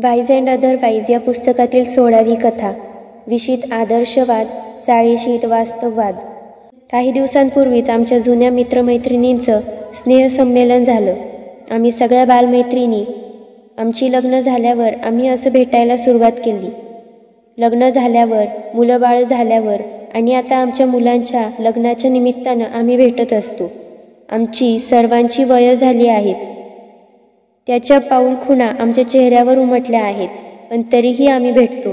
Wise and otherwise या पुस्तकातील 16वी कथा. विषित आदर्शवाद, चाळीशीत वास्तववाद. काही दिवसांपूर्वीच आमच्या जुन्या मित्रमैत्रिणींचं स्नेहसंमेलन झालं. आम्ही सगळ्या बालमैत्रिणी. आमची लग्न झाल्यावर आम्ही असं भेटायला सुरुवात केली. लग्न झाल्यावर, मुलं-बाळ झाल्यावर आणि आता आमच्या मुलांच्या लग्नाच्या निमित्तानं आम्ही भेटत असतो. आमची सर्वांची वयं झाली आहेत. त्याच्या पाऊलखुणा आमच्या चेहऱ्यावर उमटल्या आहेत, पण तरीही आम्ही भेटतो.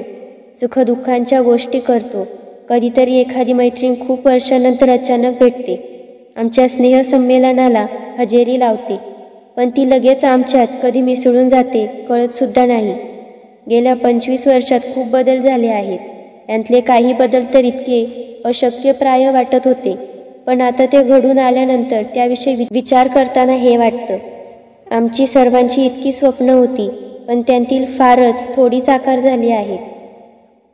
सुखदुःखांच्या गोष्टी करतो. कधीतरी एखादी मैत्रीण खूप वर्षानंतर अचानक भेटते. आमच्या स्नेहसंमेलनाला हजेरी लावते, पण ती लगेच आमच्यात कधी मिसळून जाते कळतसुद्धा नाही. गेल्या 25 वर्षात खूप बदल झाले आहेत. त्यांतले काही बदल तर इतके अशक्यप्राय वाटत होते, पण आता ते घडून आल्यानंतर त्याविषयी विचार करताना हे वाटतं. आमची सर्वांची इतकी स्वप्न होती, पण त्यांतील फारच थोडी साकार झाली आहेत.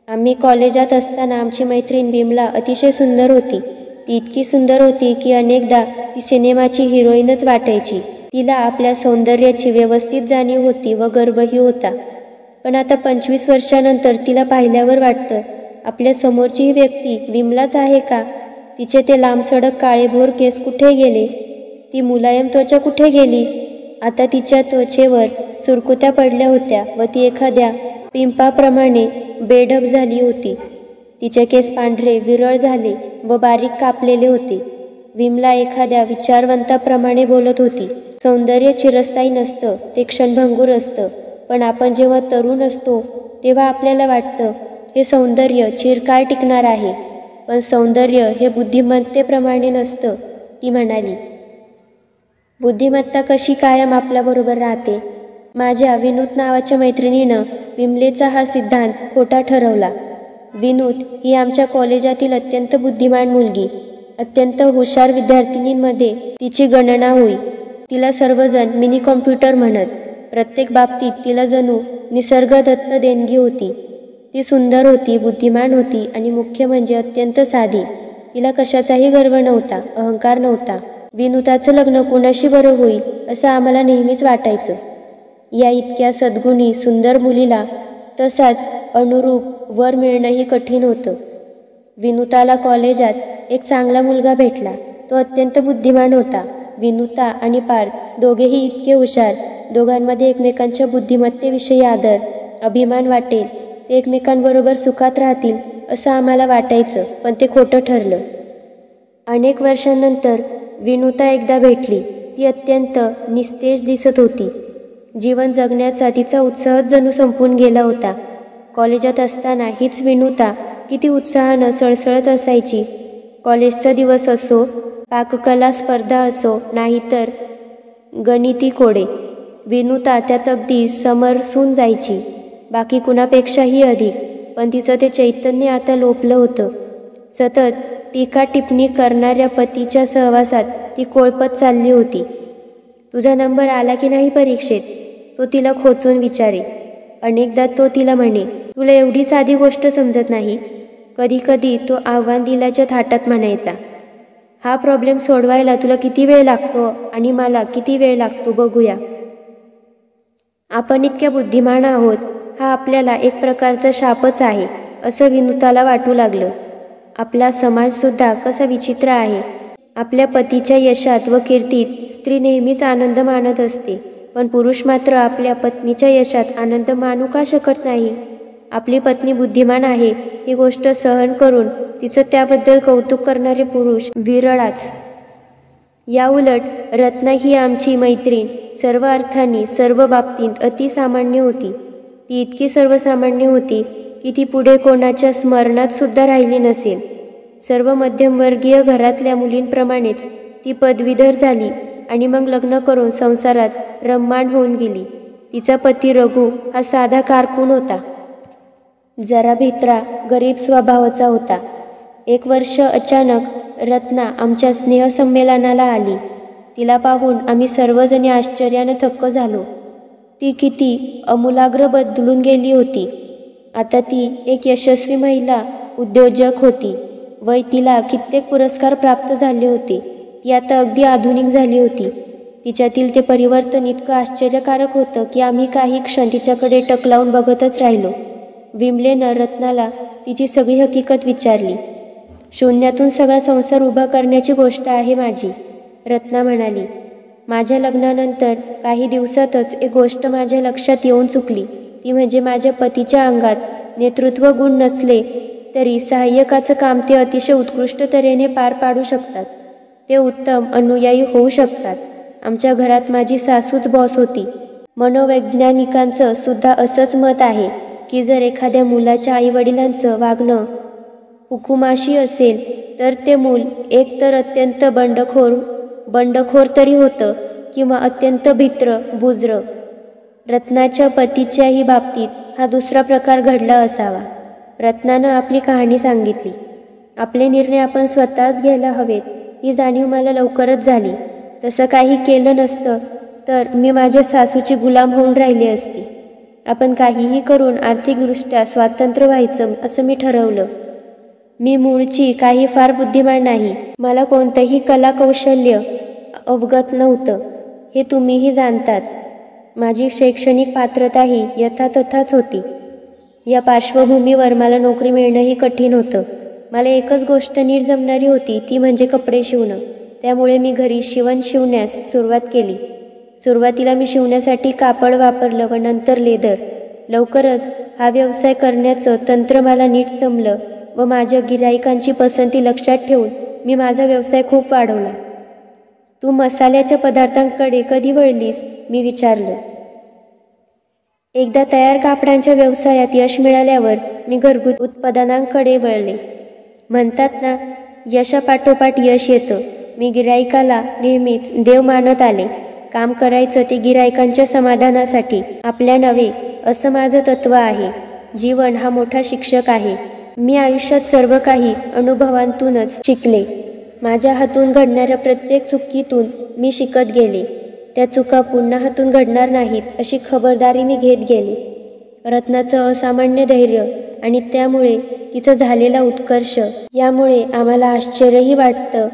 आम्ही कॉलेजात असताना आमची मैत्रीण बिमला अतिशय सुंदर होती. ती इतकी सुंदर होती की अनेकदा ती सिनेमाची हिरोईनच वाटायची. तिला आपल्या सौंदर्याची व्यवस्थित जाणीव होती व गर्वही होता. पण आता 25 वर्षानंतर तिला पाहिल्यावर वाटतं, आपल्या समोरची ही व्यक्ती बिमलाच आहे का? तिचे ते लांबसडक काळेभोर केस कुठे गेले? ती मुलायम त्वचा कुठे गेली? आता तिच्या त्वचेवर सुरकुत्या पडल्या होत्या व ती एखाद्या पिंपाप्रमाणे बेढप झाली होती. तिचे केस पांढरे विरळ झाले व बारीक कापलेले होते. विमला एखाद्या विचारवंताप्रमाणे बोलत होती. सौंदर्य चिरस्थायी नसतं, ते क्षणभंगूर असतं. पण आपण जेव्हा तरुण असतो तेव्हा आपल्याला वाटतं हे सौंदर्य चिरकाळ टिकणार आहे. पण सौंदर्य हे बुद्धिमत्तेप्रमाणे नसतं, ती म्हणाली. बुद्धिमत्ता कशी कायम आपल्याबरोबर राहते? माझ्या विनूत नावाच्या मैत्रिणीनं विमलेचा हा सिद्धांत खोटा ठरवला. विनूत ही आमच्या कॉलेजातील अत्यंत बुद्धिमान मुलगी. अत्यंत हुशार विद्यार्थिनींमध्ये तिची गणना होई. तिला सर्वजण मिनी कॉम्प्युटर म्हणत. प्रत्येक बाबतीत तिला जणू निसर्गदत्त देणगी होती. ती सुंदर होती, बुद्धिमान होती आणि मुख्य म्हणजे अत्यंत साधी. तिला कशाचाही गर्व नव्हता, अहंकार नव्हता. विनुताचं लग्न कुणाशी बरं होईल असं आम्हाला नेहमीच वाटायचं. या इतक्या सद्गुणी सुंदर मुलीला तसाच अनुरूप वर मिळणंही कठीण होतं. विनुताला कॉलेजात एक चांगला मुलगा भेटला. तो अत्यंत बुद्धिमान होता. विनुता आणि पार्थ दोघेही इतके हुशार. दोघांमध्ये एकमेकांच्या बुद्धिमत्तेविषयी आदर, अभिमान वाटेल. ते एकमेकांबरोबर सुखात राहतील असं आम्हाला वाटायचं, पण ते खोटं ठरलं. अनेक वर्षांनंतर विनुता एकदा भेटली. ती अत्यंत निस्तेज दिसत होती. जीवन जगण्याचा तिचा उत्साह जणू संपून गेला होता. कॉलेजात असताना हीच विनुता किती उत्साहानं सळसळत असायची. कॉलेजचा दिवस असो, पाककला स्पर्धा असो, नाहीतर गणिती कोडे, विनुता त्यात अगदी समरसून जायची. बाकी कुणापेक्षाही अधिक. पण तिचं ते चैतन्य आता लोपलं होतं. सतत टीका टिप्पणी करणाऱ्या पतीच्या सहवासात ती कोळपत चालली होती. तुझा नंबर आला की नाही परीक्षेत? तो तिला खोचून विचारे. अनेकदा तो तिला म्हणे, तुला एवढी साधी गोष्ट समजत नाही? कधी कधी तो आव्हान दिल्याच्या थाटात म्हणायचा, हा प्रॉब्लेम सोडवायला तुला किती वेळ लागतो आणि मला किती वेळ लागतो बघूया. आपण इतक्या बुद्धिमान आहोत हा आपल्याला एक प्रकारचा शापच आहे असं विनुताला वाटू लागलं. आपला समाजसुद्धा कसा विचित्र आहे. आपल्या पतीच्या यशात व कीर्तीत स्त्री नेहमीच आनंद मानत असते, पण पुरुष मात्र आपल्या पत्नीच्या यशात आनंद मानू का शकत नाही? आपली पत्नी बुद्धिमान आहे ही गोष्ट सहन करून तिचं त्याबद्दल कौतुक करणारे पुरुष विरळाच. याउलट रत्ना ही आमची मैत्रीण सर्व अर्थांनी सर्व बाबतीत अतिसामान्य होती. ती इतकी सर्वसामान्य होती की ती पुढे कोणाच्या स्मरणात सुद्धा राहिली नसेल. सर्व मध्यमवर्गीय घरातल्या मुलींप्रमाणेच ती पदवीधर झाली आणि मग लग्न करून संसारात रममाण होऊन गेली. तिचा पती रघु हा साधा कारकून होता. जरा भित्रा, गरीब स्वभावाचा होता. एक वर्ष अचानक रत्ना आमच्या स्नेहसंमेलनाला आली. तिला पाहून आम्ही सर्वजणी आश्चर्यानं थक्क झालो. ती किती आमूलाग्र बदलून गेली होती. आता ती एक यशस्वी महिला उद्योजक होती. वय तिला कित्येक पुरस्कार प्राप्त झाले होते. ती आता अगदी आधुनिक झाली होती. तिच्यातील ते परिवर्तन इतकं आश्चर्यकारक होतं की आम्ही काही क्षण तिच्याकडे टक लावून बघतच राहिलो. विमलेनं रत्नाला तिची सगळी हकीकत विचारली. शून्यातून सगळा संसार उभा करण्याची गोष्ट आहे माझी, रत्ना म्हणाली. माझ्या लग्नानंतर काही दिवसातच एक गोष्ट माझ्या लक्षात येऊन चुकली. ती म्हणजे माझ्या पतीच्या अंगात नेतृत्व गुण नसले तरी सहाय्यकाचं काम ते अतिशय उत्कृष्ट तऱ्हेने पार पाडू शकतात. ते उत्तम अनुयायी होऊ शकतात. आमच्या घरात माझी सासूच बॉस होती. मनोवैज्ञानिकांचं सुद्धा असंच मत आहे की जर एखाद्या मुलाच्या आईवडिलांचं वागणं हुकुमाशी असेल तर ते मूल एकतर अत्यंत बंडखोर तरी होतं किंवा अत्यंत भित्र बुजरं. रत्नाच्या पतीच्याही बाबतीत हा दुसरा प्रकार घडला असावा. रत्नानं आपली कहाणी सांगितली. आपले निर्णय आपण स्वतःच घ्यायला हवेत ही जाणीव मला लवकरच झाली. तसं काही केलं नसतं तर मी माझ्या सासूची गुलाम होऊन राहिली असती. आपण काहीही करून आर्थिकदृष्ट्या स्वातंत्र्य व्हायचं असं मी ठरवलं. मी मूळची काही फार बुद्धिमान नाही. मला कोणतंही कलाकौशल्य अवगत नव्हतं, हे तुम्हीही जाणताच. माझी शैक्षणिक पात्रताही यथातथाच होती. या पार्श्वभूमीवर मला नोकरी मिळणंही कठीण होतं. मला एकच गोष्ट नीट जमणारी होती, ती म्हणजे कपडे शिवणं. त्यामुळे मी घरी शिवण्यास सुरुवात केली. सुरुवातीला मी शिवण्यासाठी कापड वापरलं व नंतर लेदर. लवकरच हा व्यवसाय करण्याचं तंत्र मला नीट जमलं व माझ्या गिऱ्हाईकांची पसंती लक्षात ठेवून मी माझा व्यवसाय खूप वाढवला. तू मसाल्याच्या पदार्थांकडे कधी वळलीस? मी विचारलं. एकदा तयार कापडांच्या व्यवसायात यश मिळाल्यावर मी घरगुती उत्पादनांकडे वळले. म्हणतात ना, यशापाठोपाठ यश येतं. मी गिऱ्हाईकाला नेहमीच देव मानत आले. काम करायचं ते गिऱ्हाईकांच्या समाधानासाठी, आपल्या नव्हे, असं माझं तत्त्व आहे. जीवन हा मोठा शिक्षक आहे. मी आयुष्यात सर्व काही अनुभवांतूनच शिकले. माझ्या हातून घडणाऱ्या प्रत्येक चुकीतून मी शिकत गेले. त्या चुका पुन्हा हातून घडणार नाहीत अशी खबरदारी मी घेत गेले. रत्नाचं असामान्य धैर्य आणि त्यामुळे तिचा झालेला उत्कर्ष यामुळे आम्हाला आश्चर्यही वाटतं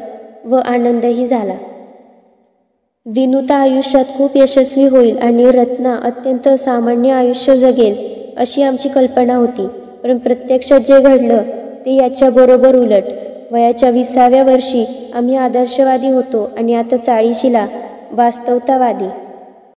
व आनंदही झाला. विनुता आयुष्यात खूप यशस्वी होईल आणि रत्ना अत्यंत सामान्य आयुष्य जगेल अशी आमची कल्पना होती. पण प्रत्यक्षात जे घडलं ते याच्या बरोबर उलट. वयाच्या 20व्या वर्षी आम्ही आदर्शवादी होतो आणि आता 40ला वास्तवतावादी.